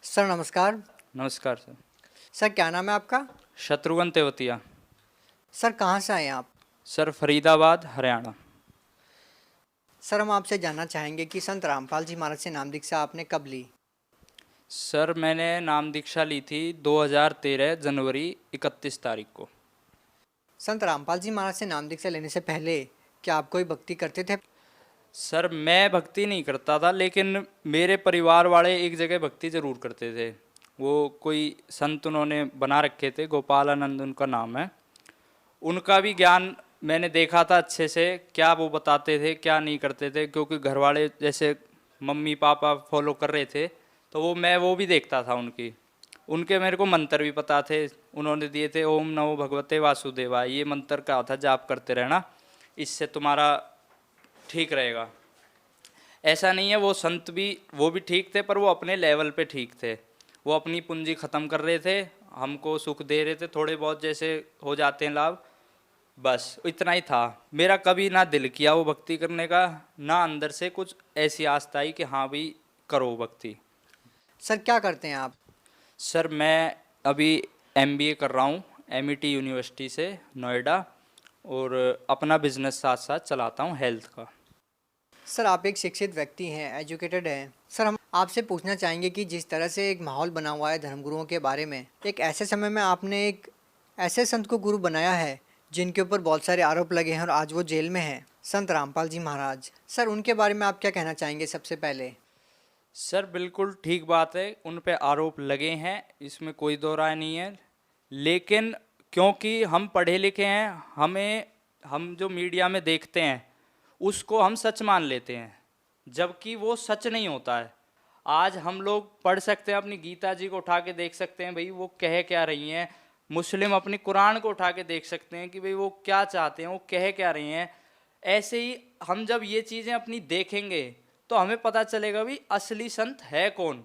Sir नमस्कार। नमस्कार sir. Sir क्या नाम है आपका? शत्रुघ्न तेवतिया। सर कहाँ से आए हैं आप? सर फरीदाबाद हरियाणा। सर हम आपसे जानना चाहेंगे कि संत रामपाल जी महाराज से नाम दीक्षा आपने कब ली? सर मैंने नाम दीक्षा ली थी 2013 जनवरी 31 तारीख को। संत रामपाल जी महाराज से नाम दीक्षा लेने से पहले क्या आप कोई भक्ति करते थे? सर मैं भक्ति नहीं करता था, लेकिन मेरे परिवार वाले एक जगह भक्ति ज़रूर करते थे। वो कोई संत उन्होंने बना रखे थे, गोपालानंद उनका नाम है। उनका भी ज्ञान मैंने देखा था अच्छे से, क्या वो बताते थे क्या नहीं करते थे, क्योंकि घर वाले जैसे मम्मी पापा फॉलो कर रहे थे तो वो भी देखता था उनके मेरे को मंत्र भी पता थे। उन्होंने दिए थे, ओम नमो भगवते वासुदेवाय, ये मंत्र का था, जाप करते रहना, इससे तुम्हारा ठीक रहेगा। ऐसा नहीं है, वो संत भी वो भी ठीक थे, पर वो अपने लेवल पे ठीक थे। वो अपनी पूंजी ख़त्म कर रहे थे, हमको सुख दे रहे थे, थोड़े बहुत जैसे हो जाते हैं लाभ, बस इतना ही था। मेरा कभी ना दिल किया वो भक्ति करने का, ना अंदर से कुछ ऐसी आस्था आई कि हाँ भाई करो भक्ति। सर क्या करते हैं आप? सर मैं अभी एमबीए कर रहा हूँ एमईटी यूनिवर्सिटी से नोएडा, और अपना बिजनेस साथ साथ चलाता हूँ हेल्थ का। सर आप एक शिक्षित व्यक्ति हैं, एजुकेटेड हैं। सर हम आपसे पूछना चाहेंगे कि जिस तरह से एक माहौल बना हुआ है धर्मगुरुओं के बारे में, एक ऐसे समय में आपने एक ऐसे संत को गुरु बनाया है जिनके ऊपर बहुत सारे आरोप लगे हैं और आज वो जेल में हैं, संत रामपाल जी महाराज। सर उनके बारे में आप क्या कहना चाहेंगे सबसे पहले? सर बिल्कुल ठीक बात है, उन पे आरोप लगे हैं, इसमें कोई दो राय नहीं है। लेकिन क्योंकि हम पढ़े लिखे हैं, हम जो मीडिया में देखते हैं उसको हम सच मान लेते हैं, जबकि वो सच नहीं होता है। आज हम लोग पढ़ सकते हैं, अपनी गीता जी को उठा के देख सकते हैं भाई वो कह क्या रही हैं। मुस्लिम अपनी कुरान को उठा के देख सकते हैं कि भाई वो क्या चाहते हैं, वो कह क्या रही हैं। ऐसे ही हम जब ये चीज़ें अपनी देखेंगे तो हमें पता चलेगा भी असली संत है कौन।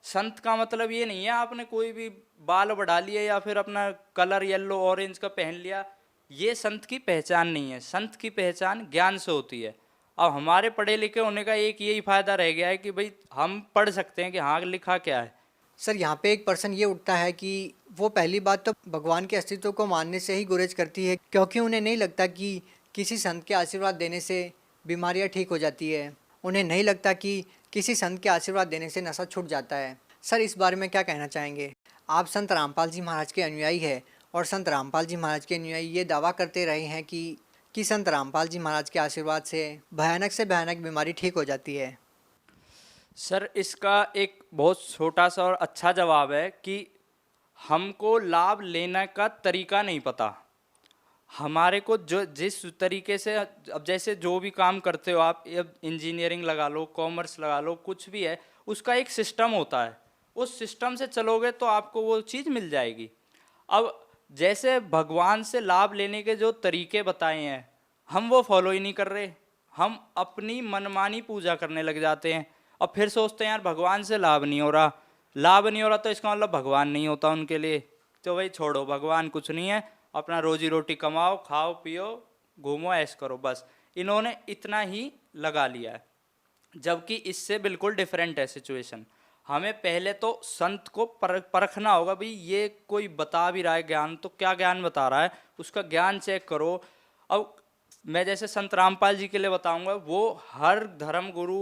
संत का मतलब ये नहीं है आपने कोई भी बाल बढ़ा लिए या फिर अपना कलर येलो ऑरेंज का पहन लिया, ये संत की पहचान नहीं है। संत की पहचान ज्ञान से होती है। अब हमारे पढ़े लिखे होने का एक यही फायदा रह गया है कि भाई हम पढ़ सकते हैं कि हाँ लिखा क्या है। सर यहाँ पे एक पर्सन ये उठता है कि वो पहली बात तो भगवान के अस्तित्व को मानने से ही गुरेज करती है, क्योंकि उन्हें नहीं लगता कि किसी संत के आशीर्वाद देने से बीमारियाँ ठीक हो जाती है। उन्हें नहीं लगता कि किसी संत के आशीर्वाद देने से नशा छूट जाता है। सर इस बारे में क्या कहना चाहेंगे? आप संत रामपाल जी महाराज के अनुयायी है और संत रामपाल जी महाराज के अनुयायी ये दावा करते रहे हैं कि संत रामपाल जी महाराज के आशीर्वाद से भयानक बीमारी ठीक हो जाती है। सर इसका एक बहुत छोटा सा और अच्छा जवाब है कि हमको लाभ लेने का तरीका नहीं पता। हमारे को जो जिस तरीके से, अब जैसे जो भी काम करते हो आप, अब इंजीनियरिंग लगा लो, कॉमर्स लगा लो, कुछ भी है, उसका एक सिस्टम होता है। उस सिस्टम से चलोगे तो आपको वो चीज़ मिल जाएगी। अब जैसे भगवान से लाभ लेने के जो तरीके बताए हैं, हम वो फॉलो ही नहीं कर रहे। हम अपनी मनमानी पूजा करने लग जाते हैं और फिर सोचते हैं यार भगवान से लाभ नहीं हो रहा, लाभ नहीं हो रहा तो इसका मतलब भगवान नहीं होता उनके लिए। तो भाई छोड़ो, भगवान कुछ नहीं है, अपना रोजी रोटी कमाओ, खाओ पियो, घूमो, ऐश करो, बस। इन्होंने इतना ही लगा लिया है, जबकि इससे बिल्कुल डिफरेंट है सिचुएशन। हमें पहले तो संत को परखना होगा, भाई ये कोई बता भी रहा है ज्ञान तो क्या ज्ञान बता रहा है, उसका ज्ञान चेक करो। अब मैं जैसे संत रामपाल जी के लिए बताऊंगा, वो हर धर्म गुरु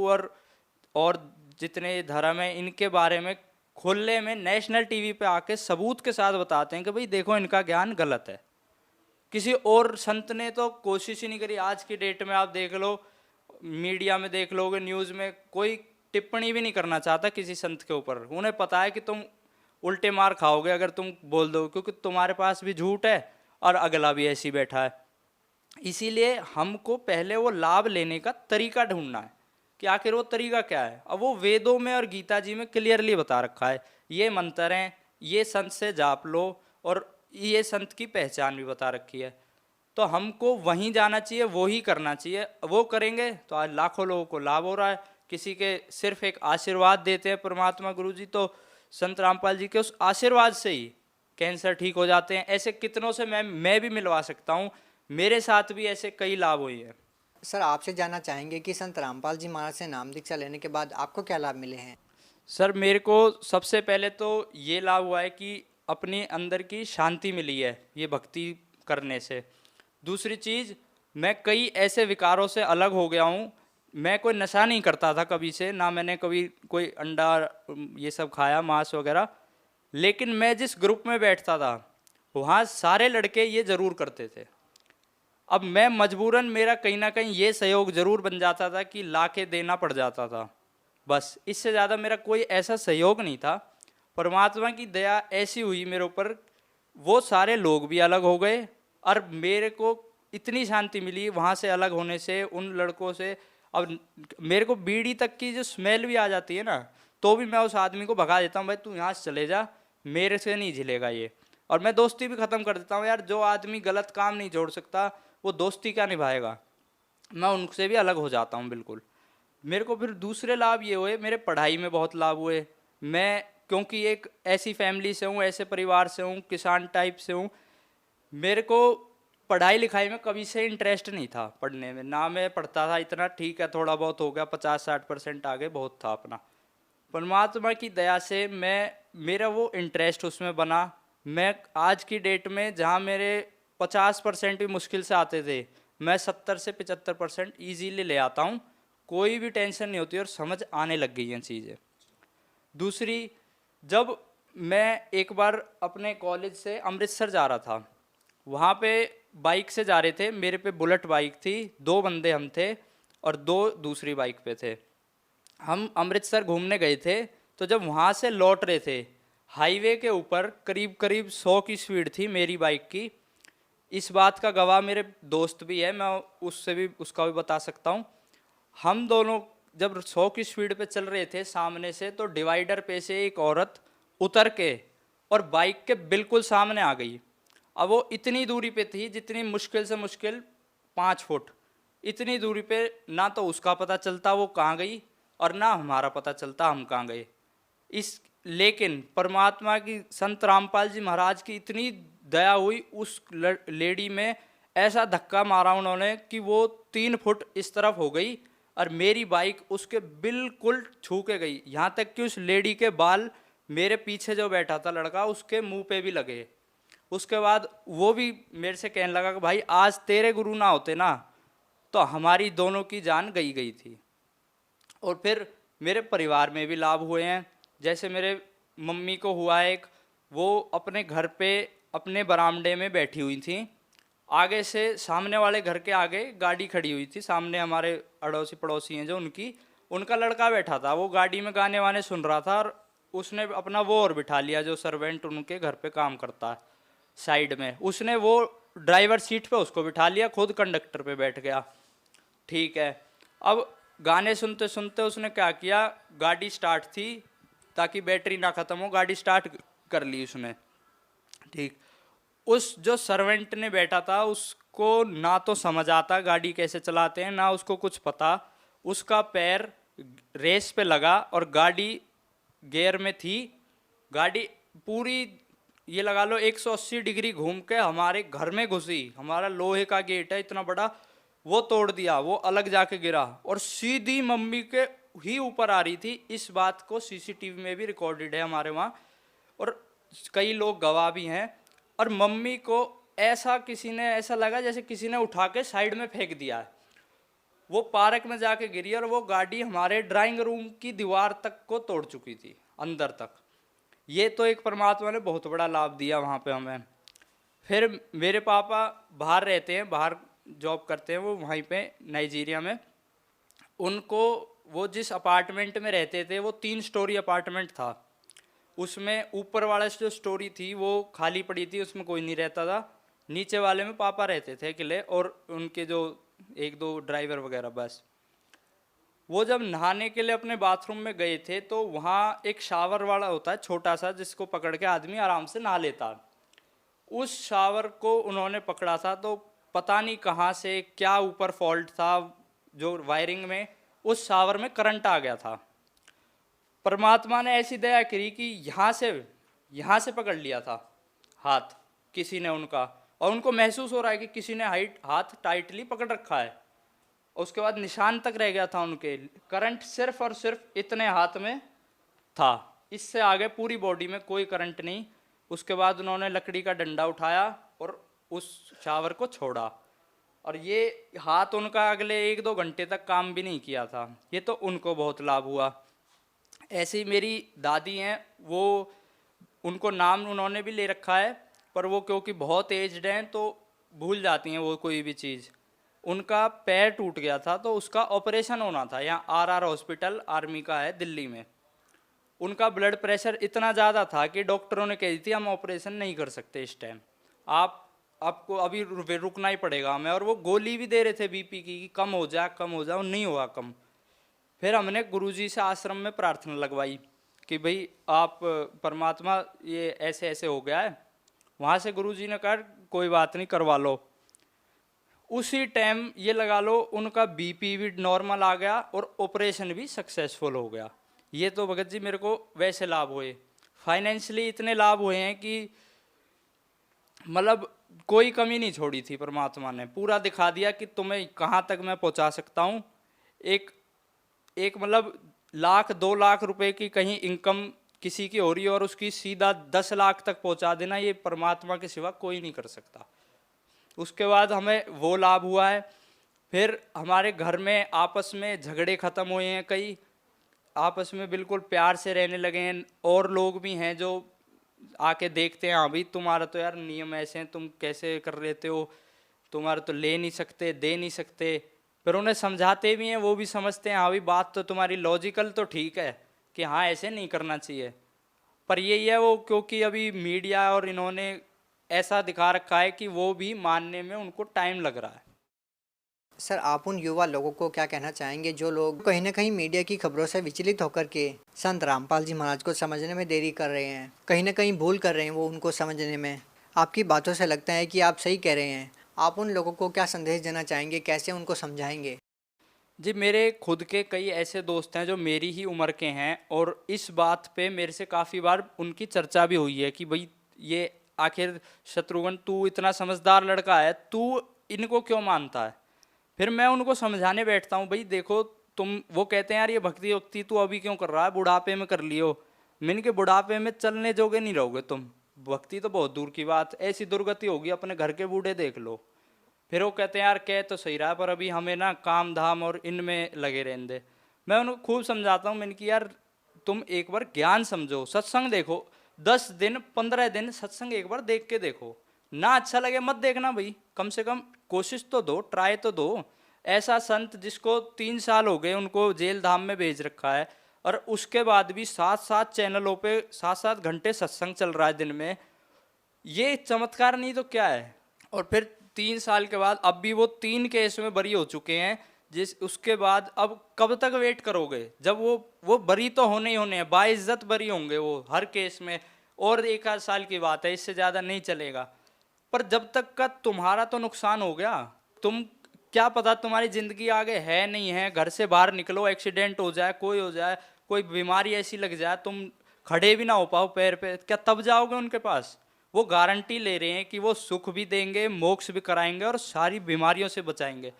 और जितने धर्म हैं इनके बारे में खुले में नेशनल टीवी पे आके सबूत के साथ बताते हैं कि भाई देखो इनका ज्ञान गलत है। किसी और संत ने तो कोशिश ही नहीं करी। आज की डेट में आप देख लो, मीडिया में देख लोगे, न्यूज़ में कोई टिप्पणी भी नहीं करना चाहता किसी संत के ऊपर। उन्हें पता है कि तुम उल्टे मार खाओगे अगर तुम बोल दो, क्योंकि तुम्हारे पास भी झूठ है और अगला भी ऐसी बैठा है। इसीलिए हमको पहले वो लाभ लेने का तरीका ढूंढना है कि आखिर वो तरीका क्या है। अब वो वेदों में और गीता जी में क्लियरली बता रखा है, ये मंत्र हैं, ये संत से जाप लो, और ये संत की पहचान भी बता रखी है। तो हमको वहीं जाना चाहिए, वो ही करना चाहिए। वो करेंगे तो आज लाखों लोगों को लाभ हो रहा है। किसी के सिर्फ एक आशीर्वाद देते हैं परमात्मा गुरु जी, तो संत रामपाल जी के उस आशीर्वाद से ही कैंसर ठीक हो जाते हैं। ऐसे कितनों से मैं भी मिलवा सकता हूँ, मेरे साथ भी ऐसे कई लाभ हुए हैं। सर आपसे जानना चाहेंगे कि संत रामपाल जी महाराज से नाम दीक्षा लेने के बाद आपको क्या लाभ मिले हैं? सर मेरे को सबसे पहले तो ये लाभ हुआ है कि अपने अंदर की शांति मिली है ये भक्ति करने से। दूसरी चीज़, मैं कई ऐसे विकारों से अलग हो गया हूँ। मैं कोई नशा नहीं करता था कभी से, ना मैंने कभी कोई अंडा ये सब खाया, मांस वगैरह। लेकिन मैं जिस ग्रुप में बैठता था वहाँ सारे लड़के ये ज़रूर करते थे। अब मैं मजबूरन, मेरा कहीं ना कहीं ये सहयोग ज़रूर बन जाता था कि ला के देना पड़ जाता था, बस इससे ज़्यादा मेरा कोई ऐसा सहयोग नहीं था। परमात्मा की दया ऐसी हुई मेरे ऊपर, वो सारे लोग भी अलग हो गए और मेरे को इतनी शांति मिली वहाँ से अलग होने से, उन लड़कों से। अब मेरे को बीड़ी तक की जो स्मेल भी आ जाती है ना, तो भी मैं उस आदमी को भगा देता हूँ, भाई तू यहाँ से चले जा, मेरे से नहीं झिलेगा ये। और मैं दोस्ती भी ख़त्म कर देता हूँ यार, जो आदमी गलत काम नहीं जोड़ सकता वो दोस्ती क्या निभाएगा। मैं उनसे भी अलग हो जाता हूँ बिल्कुल। मेरे को फिर दूसरे लाभ ये हुए, मेरे पढ़ाई में बहुत लाभ हुए। मैं क्योंकि एक ऐसी फैमिली से हूँ, ऐसे परिवार से हूँ, किसान टाइप से हूँ, मेरे को पढ़ाई लिखाई में कभी से इंटरेस्ट नहीं था पढ़ने में, ना मैं पढ़ता था इतना, ठीक है थोड़ा बहुत हो गया, 50-60% आगे बहुत था अपना। परमात्मा की दया से मेरा वो इंटरेस्ट उसमें बना। मैं आज की डेट में जहाँ मेरे 50% भी मुश्किल से आते थे, मैं 70 से 75% ईजीली ले आता हूँ। कोई भी टेंशन नहीं होती और समझ आने लग गई हैं चीज़ें। दूसरी, जब मैं एक बार अपने कॉलेज से अमृतसर जा रहा था, वहाँ पे बाइक से जा रहे थे, मेरे पे बुलेट बाइक थी, 2 बंदे हम थे और 2 दूसरी बाइक पे थे। हम अमृतसर घूमने गए थे, तो जब वहाँ से लौट रहे थे, हाईवे के ऊपर करीब करीब 100 की स्पीड थी मेरी बाइक की। इस बात का गवाह मेरे दोस्त भी है, मैं उससे भी उसका भी बता सकता हूँ। हम दोनों जब 100 की स्पीड पे चल रहे थे सामने से, तो डिवाइडर पे से एक औरत उतर के और बाइक के बिल्कुल सामने आ गई। अब वो इतनी दूरी पे थी जितनी मुश्किल से मुश्किल 5 फुट, इतनी दूरी पे ना तो उसका पता चलता वो कहाँ गई और ना हमारा पता चलता हम कहाँ गए। इस लेकिन परमात्मा की, संत रामपाल जी महाराज की इतनी दया हुई, उस लेडी में ऐसा धक्का मारा उन्होंने कि वो 3 फुट इस तरफ हो गई और मेरी बाइक उसके बिल्कुल छू के गई। यहाँ तक कि उस लेडी के बाल मेरे पीछे जो बैठा था लड़का, उसके मुंह पे भी लगे। उसके बाद वो भी मेरे से कहने लगा कि भाई आज तेरे गुरु ना होते ना तो हमारी दोनों की जान गई गई थी। और फिर मेरे परिवार में भी लाभ हुए हैं। जैसे मेरे मम्मी को हुआ एक, वो अपने घर पे अपने बरामदे में बैठी हुई थी, आगे से सामने वाले घर के आगे गाड़ी खड़ी हुई थी, सामने हमारे अड़ोसी पड़ोसी हैं जो उनका लड़का बैठा था, वो गाड़ी में गाने वाने सुन रहा था और उसने अपना वो और बिठा लिया जो सर्वेंट उनके घर पे काम करता है साइड में, उसने वो ड्राइवर सीट पे उसको बिठा लिया, खुद कंडक्टर पे बैठ गया। ठीक है, अब गाने सुनते सुनते उसने क्या किया, गाड़ी स्टार्ट थी, ताकि बैटरी ना ख़त्म हो, गाड़ी स्टार्ट कर ली उसने। ठीक, उस जो सर्वेंट ने बैठा था उसको ना तो समझ आता गाड़ी कैसे चलाते हैं, ना उसको कुछ पता। उसका पैर रेस पे लगा और गाड़ी गियर में थी, गाड़ी पूरी ये लगा लो 180 डिग्री घूम के हमारे घर में घुसी। हमारा लोहे का गेट है इतना बड़ा, वो तोड़ दिया, वो अलग जाके गिरा और सीधी मम्मी के ही ऊपर आ रही थी। इस बात को सीसीटीवी में भी रिकॉर्डेड है हमारे वहाँ और कई लोग गवाह भी हैं। और मम्मी को ऐसा किसी ने, ऐसा लगा जैसे किसी ने उठा के साइड में फेंक दिया है। वो पार्क में जाके गिरी और वो गाड़ी हमारे ड्राइंग रूम की दीवार तक को तोड़ चुकी थी, अंदर तक। ये तो एक परमात्मा ने बहुत बड़ा लाभ दिया वहाँ पे हमें। फिर मेरे पापा बाहर रहते हैं, बाहर जॉब करते हैं वो वहीं पे नाइजीरिया में। उनको, वो जिस अपार्टमेंट में रहते थे वो 3 स्टोरी अपार्टमेंट था, उसमें ऊपर वाला जो स्टोरी थी वो खाली पड़ी थी, उसमें कोई नहीं रहता था। नीचे वाले में पापा रहते थे अकेले और उनके जो 1-2 ड्राइवर वगैरह बस। वो जब नहाने के लिए अपने बाथरूम में गए थे तो वहाँ एक शावर वाला होता है छोटा सा, जिसको पकड़ के आदमी आराम से नहा लेता। उस शावर को उन्होंने पकड़ा था, तो पता नहीं कहाँ से क्या ऊपर फॉल्ट था जो वायरिंग में, उस शावर में करंट आ गया था। परमात्मा ने ऐसी दया करी कि यहाँ से पकड़ लिया था हाथ किसी ने उनका, और उनको महसूस हो रहा है कि किसी ने हाथ टाइटली पकड़ रखा है। उसके बाद निशान तक रह गया था उनके, करंट सिर्फ और सिर्फ इतने हाथ में था, इससे आगे पूरी बॉडी में कोई करंट नहीं। उसके बाद उन्होंने लकड़ी का डंडा उठाया और उस शावर को छोड़ा, और ये हाथ उनका अगले 1-2 घंटे तक काम भी नहीं किया था। ये तो उनको बहुत लाभ हुआ। ऐसे ही मेरी दादी हैं, वो उनको नाम उन्होंने भी ले रखा है, पर वो क्योंकि बहुत एज्ड हैं तो भूल जाती हैं वो कोई भी चीज़। उनका पैर टूट गया था तो उसका ऑपरेशन होना था, यहाँ आरआर हॉस्पिटल आर्मी का है दिल्ली में। उनका ब्लड प्रेशर इतना ज़्यादा था कि डॉक्टरों ने कह दी थी हम ऑपरेशन नहीं कर सकते इस टाइम, आपको अभी रुकना ही पड़ेगा हमें। और वो गोली भी दे रहे थे बीपी की कि कम हो जाए कम हो जाए, और नहीं हुआ कम। फिर हमने गुरुजी से आश्रम में प्रार्थना लगवाई कि भाई आप परमात्मा ये ऐसे ऐसे हो गया है। वहाँ से गुरुजी ने कहा कोई बात नहीं, करवा लो। उसी टाइम ये लगा लो उनका बीपी भी नॉर्मल आ गया और ऑपरेशन भी सक्सेसफुल हो गया। ये तो भगत जी मेरे को वैसे लाभ हुए। फाइनेंशियली इतने लाभ हुए हैं कि मतलब कोई कमी नहीं छोड़ी थी, परमात्मा ने पूरा दिखा दिया कि तुम्हें कहाँ तक मैं पहुँचा सकता हूँ। एक मतलब 1-2 लाख रुपए की कहीं इनकम किसी की हो रही है और उसकी सीधा 10 लाख तक पहुँचा देना, ये परमात्मा के सिवा कोई नहीं कर सकता। उसके बाद हमें वो लाभ हुआ है। फिर हमारे घर में आपस में झगड़े ख़त्म हुए हैं, कई आपस में बिल्कुल प्यार से रहने लगे हैं। और लोग भी हैं जो आके देखते हैं, हाँ भाई तुम्हारा तो यार नियम ऐसे हैं, तुम कैसे कर लेते हो, तुम्हारा तो ले नहीं सकते दे नहीं सकते। फिर उन्हें समझाते भी हैं, वो भी समझते हैं हाँ भाई बात तो तुम्हारी लॉजिकल तो ठीक है कि हाँ ऐसे नहीं करना चाहिए। पर यही है वो क्योंकि अभी मीडिया और इन्होंने ऐसा दिखा रखा है कि वो भी मानने में उनको टाइम लग रहा है। सर, आप उन युवा लोगों को क्या कहना चाहेंगे जो लोग कहीं ना कहीं मीडिया की खबरों से विचलित होकर के संत रामपाल जी महाराज को समझने में देरी कर रहे हैं, कहीं ना कहीं भूल कर रहे हैं वो उनको समझने में? आपकी बातों से लगता है कि आप सही कह रहे हैं। आप उन लोगों को क्या संदेश देना चाहेंगे, कैसे उनको समझाएंगे? जी, मेरे खुद के कई ऐसे दोस्त हैं जो मेरी ही उम्र के हैं, और इस बात पे मेरे से काफ़ी बार उनकी चर्चा भी हुई है कि भाई ये आखिर शत्रुघ्न तू इतना समझदार लड़का है, तू इनको क्यों मानता है। फिर मैं उनको समझाने बैठता हूँ, भाई देखो तुम, वो कहते हैं यार ये भक्ति वक्ति तू अभी क्यों कर रहा है, बुढ़ापे में कर लियो। मैंने के बुढ़ापे में चलने जोगे नहीं रहोगे तुम, भक्ति तो बहुत दूर की बात, ऐसी दुर्गति होगी अपने घर के बूढ़े देख लो। फिर वो कहते हैं यार कह तो सही रहा पर अभी हमें ना काम धाम और इनमें लगे रहने दे। मैं उनको खूब समझाता हूँ, मैंने कि यार तुम एक बार ज्ञान समझो, सत्संग देखो, 10 दिन 15 दिन सत्संग एक बार देख के देखो, ना अच्छा लगे मत देखना भाई, कम से कम कोशिश तो दो, ट्राई तो दो। ऐसा संत जिसको 3 साल हो गए उनको जेल धाम में भेज रखा है, और उसके बाद भी 7-7 चैनलों पे 7-7 घंटे सत्संग चल रहा है दिन में, ये चमत्कार नहीं तो क्या है। और फिर 3 साल के बाद अब भी वो 3 केस में बरी हो चुके हैं, जिस उसके बाद अब कब तक वेट करोगे, जब वो बरी तो होने ही होने हैं, बाइज्जत बरी होंगे वो हर केस में, और 1 आध साल की बात है, इससे ज़्यादा नहीं चलेगा। पर जब तक का तुम्हारा तो नुकसान हो गया, तुम क्या पता तुम्हारी ज़िंदगी आगे है नहीं है, घर से बाहर निकलो एक्सीडेंट हो जाए, कोई बीमारी ऐसी लग जाए तुम खड़े भी ना हो पाओ पैर पे, क्या तब जाओगे उनके पास? वो गारंटी ले रहे हैं कि वो सुख भी देंगे, मोक्ष भी कराएंगे और सारी बीमारियों से बचाएंगे।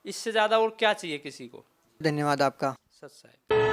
इससे ज़्यादा और क्या चाहिए किसी को। धन्यवाद आपका। सच है।